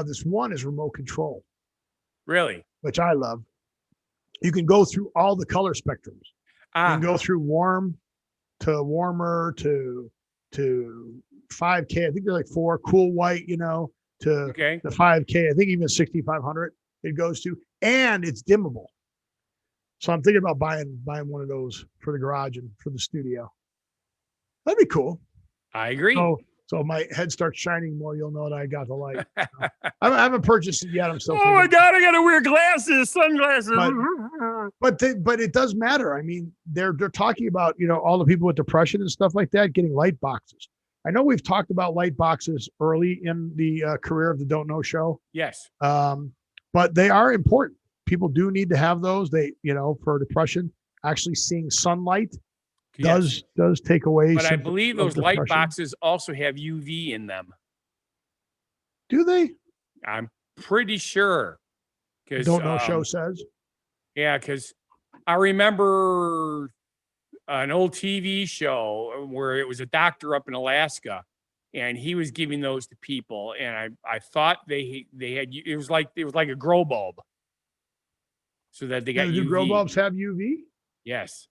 This one is remote control. Really? Which I love. You can go through all the color spectrums. You can go through warm to warmer to 5K. I think they're like 4, cool white, to the 5K. I think even 6,500 it goes to, and it's dimmable. So I'm thinking about buying one of those for the garage and for the studio. That'd be cool. I agree. So my head starts shining more. You'll know that I got the light. I haven't purchased it yet. I'm still. Oh my God! I gotta wear glasses, sunglasses. But it does matter. I mean, they're talking about all the people with depression and stuff like that getting light boxes. I know we've talked about light boxes early in the career of the Don't Know Show. Yes. But they are important. People do need to have those. They for depression, actually seeing sunlight. Does take away. But I believe those light boxes also have UV in them. Do they? I'm pretty sure. Don't Know Show says. Yeah, because I remember an old TV show where it was a doctor up in Alaska, and he was giving those to people, and I thought they had it was like a grow bulb. so that they got Do UV. grow bulbs have UV? Yes.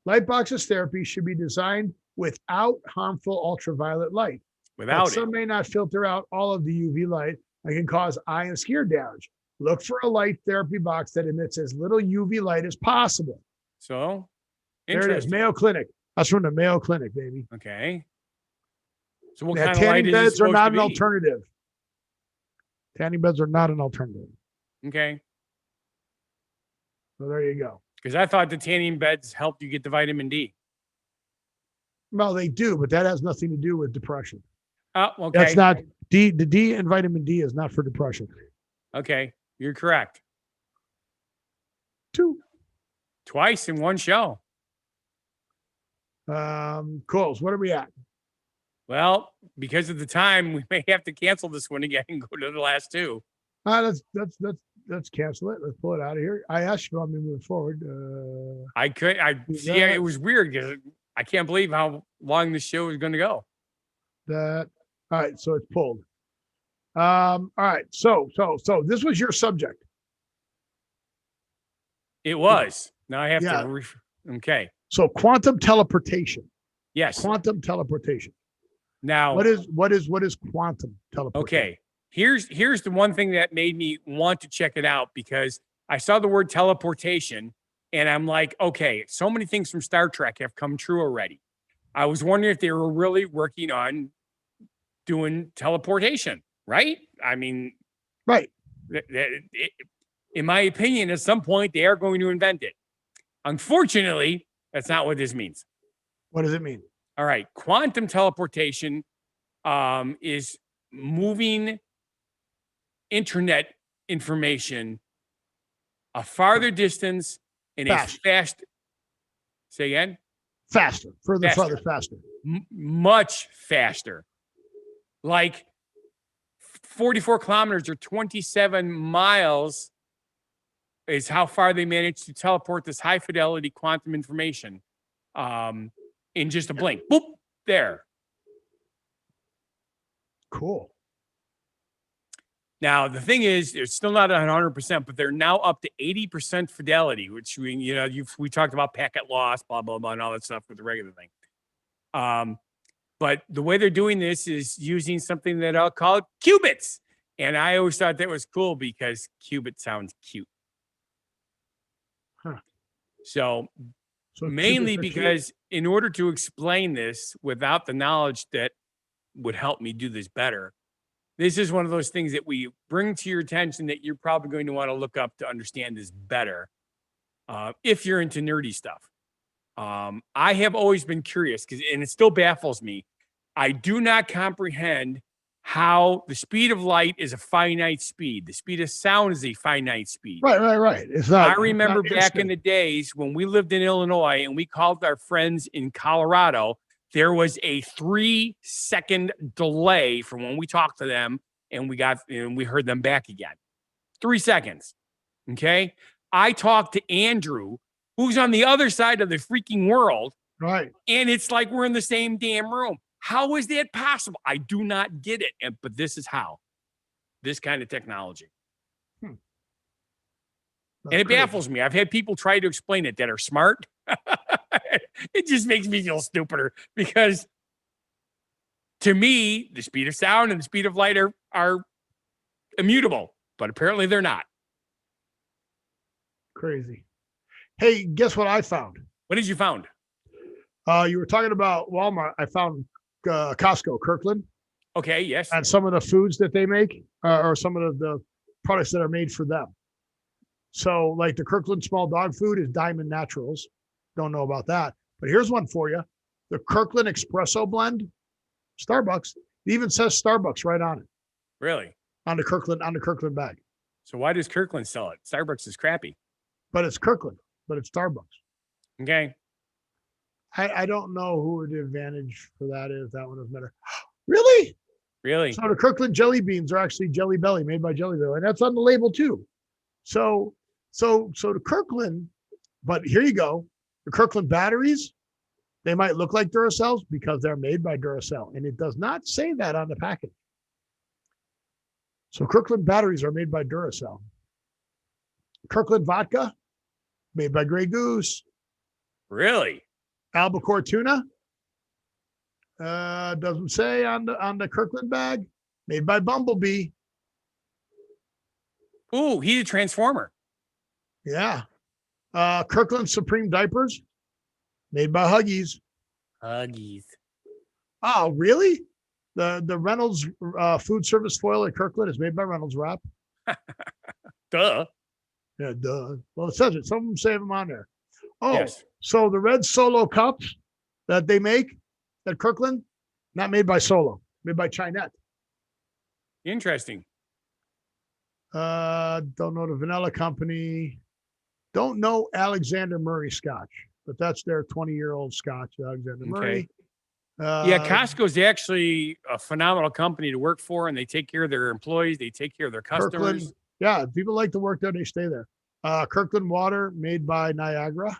Light boxes therapy should be designed without harmful ultraviolet light. Without some it. may not filter out all of the UV light and can cause eye and skin damage. Look for a light therapy box that emits as little UV light as possible. So, there it is, Mayo Clinic. That's from the Mayo Clinic, baby. Okay. So what Yeah, kind of light is it beds are supposed not to an be? alternative. Tanning beds are not an alternative. Okay. So there you go. Because I thought the tanning beds helped you get the vitamin D. Well, they do, but that has nothing to do with depression. Oh, okay. That's not D. The D in vitamin D is not for depression. Okay. You're correct. 2. Twice in one show. Coles, what are we at? Well, because of the time, we may have to cancel this one again and go to the last 2. Let's cancel it. Let's pull it out of here. I asked you on me moving forward. It was weird because I can't believe how long this show is going to go. All right, so it's pulled. All right, so this was your subject. It was. Now I have to. Okay. So quantum teleportation. Yes. Quantum teleportation. Now, what is quantum teleportation? Okay. Here's the one thing that made me want to check it out, because I saw the word teleportation and I'm like, okay, so many things from Star Trek have come true already. I was wondering if they were really working on doing teleportation, right? I mean, right. In my opinion, at some point they are going to invent it. Unfortunately, that's not what this means. What does it mean? All right. Quantum teleportation is moving internet information a farther distance in a fast. Say again? Faster. Further, faster. Much faster. Like 44 kilometers or 27 miles is how far they managed to teleport this high fidelity quantum information in just a blink. Boop, there. Cool. Now, the thing is, it's still not 100%, but they're now up to 80% fidelity, which we talked about packet loss, blah, blah, blah, and all that stuff with the regular thing. But the way they're doing this is using something that I'll call qubits. And I always thought that was cool because qubit sounds cute. Huh. So mainly because in order to explain this without the knowledge that would help me do this better, this is one of those things that we bring to your attention that you're probably going to want to look up to understand this better if you're into nerdy stuff. I have always been curious and it still baffles me. I do not comprehend how the speed of light is a finite speed. The speed of sound is a finite speed. Right. It's not. I remember back in the days when we lived in Illinois and we called our friends in Colorado, there was a 3-second delay from when we talked to them and we heard them back again. 3 seconds. Okay. I talked to Andrew, who's on the other side of the freaking world. Right. And it's like we're in the same damn room. How is that possible? I do not get it. But this is how. This kind of technology. And it baffles me. I've had people try to explain it that are smart. It just makes me feel stupider because to me, the speed of sound and the speed of light are immutable, but apparently they're not. Crazy. Hey, guess what I found? What did you found? You were talking about Walmart. I found Costco, Kirkland. Okay, yes. And some of the foods that they make or some of the products that are made for them. So like the Kirkland small dog food is Diamond Naturals. Don't know about that. But here's one for you. The Kirkland Espresso Blend, Starbucks. It even says Starbucks right on it. Really? On the Kirkland bag. So why does Kirkland sell it? Starbucks is crappy. But it's Kirkland, but it's Starbucks. Okay. I don't know who the advantage for that is. That one doesn't matter. Really? Really? So the Kirkland jelly beans are actually Jelly Belly, made by Jelly Belly. And that's on the label too. So the Kirkland, but here you go. The Kirkland batteries, they might look like Duracells because they're made by Duracell. And it does not say that on the package. So Kirkland batteries are made by Duracell. Kirkland vodka, made by Grey Goose. Really? Albacore tuna. Doesn't say on the Kirkland bag. Made by Bumblebee. Ooh, he's a transformer. Yeah. Kirkland Supreme diapers. Made by Huggies. Huggies. Oh, really? The Reynolds food service foil at Kirkland is made by Reynolds Wrap. Duh. Yeah, duh. Well, it says it. Some of them save them on there. Oh, Yes. So the red Solo cups that they make at Kirkland, not made by Solo, made by Chinette. Interesting. Don't know the vanilla company. Don't know Alexander Murray Scotch, but that's their 20-year-old Scotch, Alexander Murray. Yeah, Costco's actually a phenomenal company to work for, and they take care of their employees. They take care of their customers. Kirkland, yeah, people like to work there. They stay there. Kirkland water made by Niagara.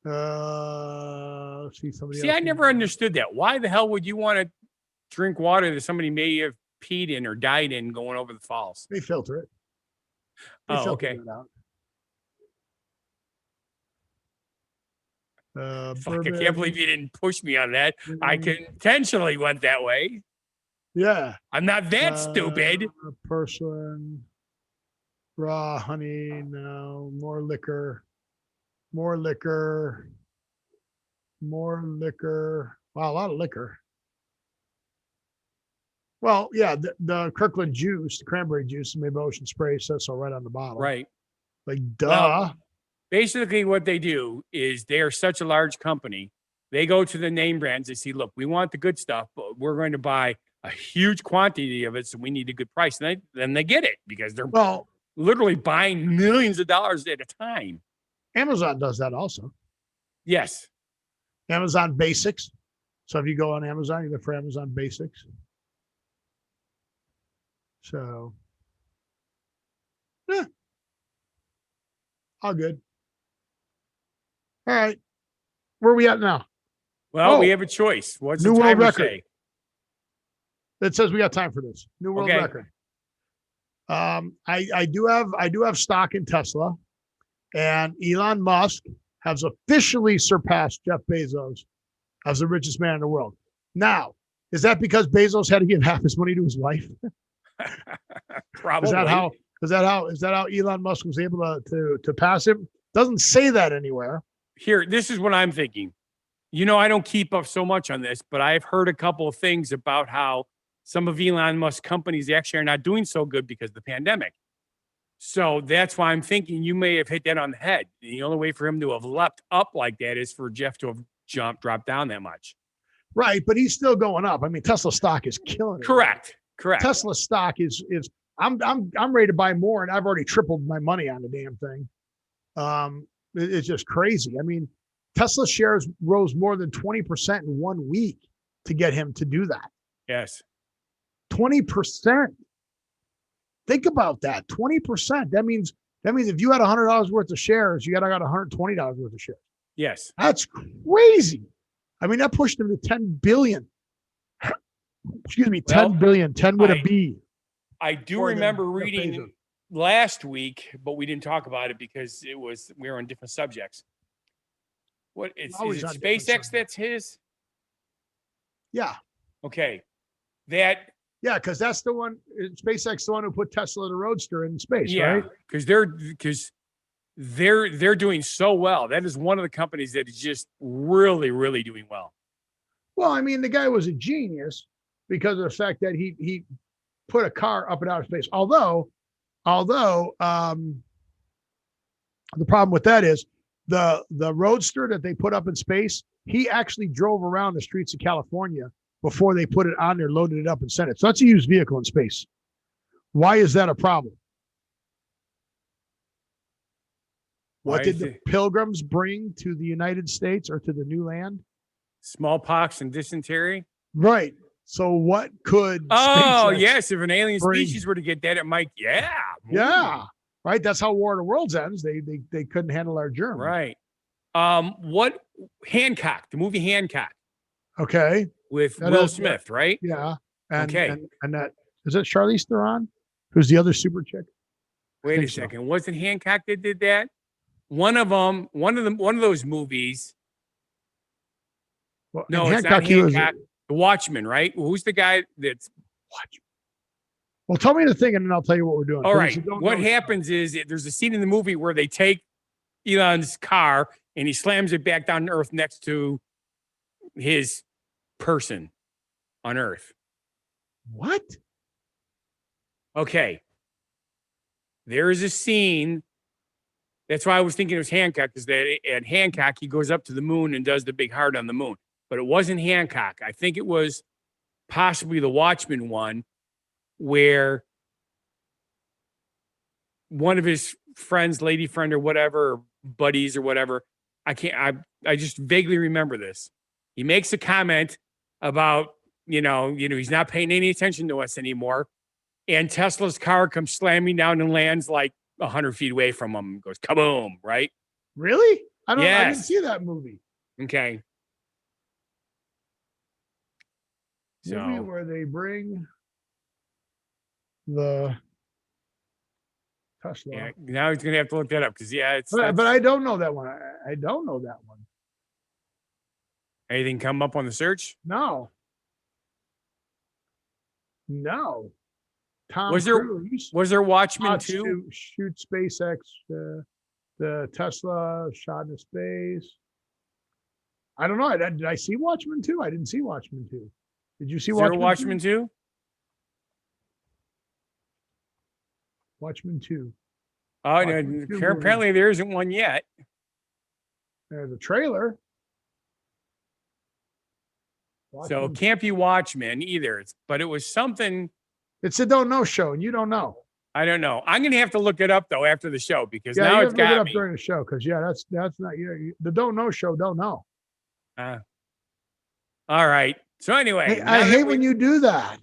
Let's see somebody. See, I never understood that. Why the hell would you want to drink water that somebody may have peed in or died in going over the falls? They filter it. They Oh, filter okay. it out. Fuck, I can't believe you didn't push me on that. I intentionally went that way. Yeah. I'm not that stupid. Person. Raw honey. No. More liquor. More liquor. More liquor. Wow, a lot of liquor. Well, yeah, the Kirkland juice, the cranberry juice, made by Ocean Spray, says so right on the bottle. Right. Like, duh. Well, basically, what they do is they are such a large company. They go to the name brands. They see, look, we want the good stuff, but we're going to buy a huge quantity of it, so we need a good price. And then they get it because they're literally buying millions of dollars at a time. Amazon does that also. Yes. Amazon Basics. So if you go on Amazon, you look for Amazon Basics. So, yeah. All good. All right. Where are we at now? Well, we have a choice. What's new the world timer record? say? It says we got time for this. New world record. I do have stock in Tesla, and Elon Musk has officially surpassed Jeff Bezos as the richest man in the world. Now, is that because Bezos had to give half his money to his wife? Probably. Is that how Elon Musk was able to pass him? Doesn't say that anywhere. Here, this is what I'm thinking. You know, I don't keep up so much on this, but I've heard a couple of things about how some of Elon Musk's companies actually are not doing so good because of the pandemic. So that's why I'm thinking you may have hit that on the head. The only way for him to have leapt up like that is for Jeff to have dropped down that much. Right, but he's still going up. I mean, Tesla stock is killing it. Correct. Tesla stock is I'm ready to buy more, and I've already tripled my money on the damn thing. It's just crazy. I mean, Tesla shares rose more than 20% in 1 week to get him to do that. Yes. 20%. Think about that. 20%. That means if you had $100 worth of shares, you got $120 worth of shares. Yes. That's crazy. I mean, that pushed him to 10 billion. Excuse me, 10 billion, 10 with a B. I do remember reading last week, but we didn't talk about it because we were on different subjects. What is it SpaceX that's his? Yeah. Okay. Yeah, because that's the one. SpaceX, the one who put Tesla the Roadster in space, right? Because they're doing so well. That is one of the companies that is just really, really doing well. Well, I mean, the guy was a genius because of the fact that he put a car up and out of space. Although the problem with that is the Roadster that they put up in space, he actually drove around the streets of California before they put it on there, loaded it up, and sent it. So that's a used vehicle in space. Why is that a problem? What did the Pilgrims bring to the United States or to the new land? Smallpox and dysentery. Right. So what could SpaceX yes, if an alien species were to get that, it might, yeah. Right. That's how War of the Worlds ends. They couldn't handle our germs. Right. What Hancock, the movie Hancock. Okay. With Will Smith, right? Yeah. And that is it Charlize Theron, who's the other super chick? Wait a second. Was it Hancock that did that? One of those movies. Well, no, it's not Hancock. The Watchmen, right? Who's the guy that's Watchmen? Well, tell me the thing, and then I'll tell you what we're doing. All right. What happens is there's a scene in the movie where they take Elon's car and he slams it back down to Earth next to his person on Earth. What? Okay. There is a scene. That's why I was thinking it was Hancock, because at Hancock, he goes up to the moon and does the big heart on the moon. But it wasn't Hancock. I think it was possibly the Watchmen one, where one of his friends, lady friend or whatever, or buddies or whatever, I just vaguely remember this. He makes a comment about, you know, he's not paying any attention to us anymore. And Tesla's car comes slamming down and lands like 100 feet away from him. Goes kaboom, right? Really? I didn't see that movie. Okay. Movie where they bring the Tesla. Yeah, now he's gonna have to look that up because but I don't know that one. I don't know that one. Anything come up on the search? No. Tom Cruise. Was there Watchmen 2? Shoot SpaceX, the Tesla shot into space. I don't know. Did I see Watchmen 2? I didn't see Watchmen 2. Did you see Watchmen 2? Watchmen 2. Oh, apparently there isn't one yet. There's a trailer. So it can't be Watchmen either. But it was something. It's a don't know show, and you don't know. I don't know. I'm gonna have to look it up though after the show because now it's got me. During the show because that's not the don't know show. Don't know. All right. So anyway, hey, I hate when you do that.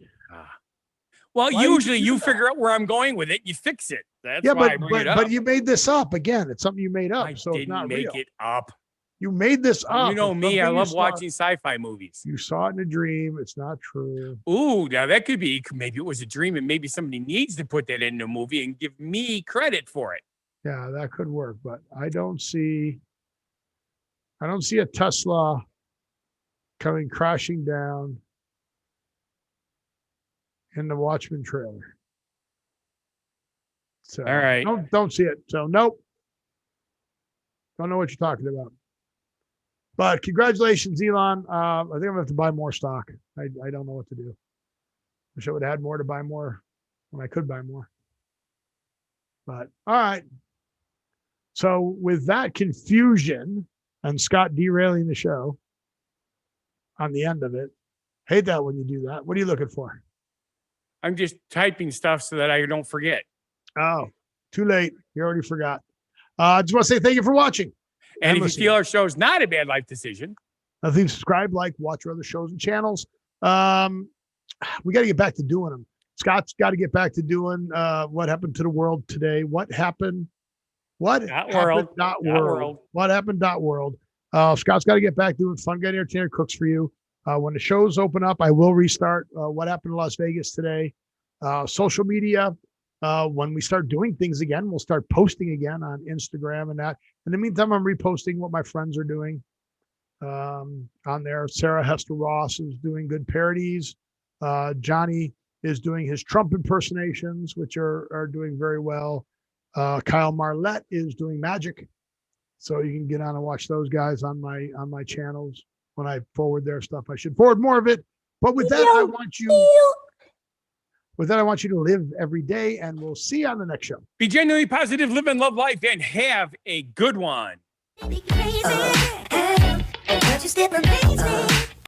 Well, usually you figure out where I'm going with it. You fix it. That's why I bring it up. But you made this up again. It's something you made up. I so didn't it's not make real. it up. You made this up. You know me. I love watching sci-fi movies. You saw it in a dream. It's not true. Ooh, now that could be. Maybe it was a dream, and maybe somebody needs to put that in a movie and give me credit for it. Yeah, that could work. But I don't see a Tesla coming crashing down in the Watchmen trailer. So all right. Don't see it. So nope. Don't know what you're talking about. But congratulations, Elon. I think I'm gonna have to buy more stock. I don't know what to do. Wish I would have had more to buy more when I could buy more. But all right. So with that confusion and Scott derailing the show on the end of it, hate that when you do that. What are you looking for? I'm just typing stuff so that I don't forget. Oh, too late. You already forgot. I just want to say thank you for watching. And if you feel our show is not a bad life decision, I think subscribe, like, watch our other shows and channels. We got to get back to doing them. Scott's got to get back to doing what happened to the world today. What happened? What happened? World. What happened? World. Scott's got to get back doing Funguy The Entertainer cooks for you. When the shows open up, I will restart what happened in Las Vegas today. Social media. When we start doing things again, we'll start posting again on Instagram and that. In the meantime, I'm reposting what my friends are doing on there. Sarah Hester Ross is doing good parodies. Johnny is doing his Trump impersonations, which are doing very well. Kyle Marlette is doing magic. So you can get on and watch those guys on my channels when I forward their stuff. I should forward more of it. But with that, I want you to live every day, and we'll see you on the next show. Be genuinely positive, live and love life, and have a good one. Be crazy.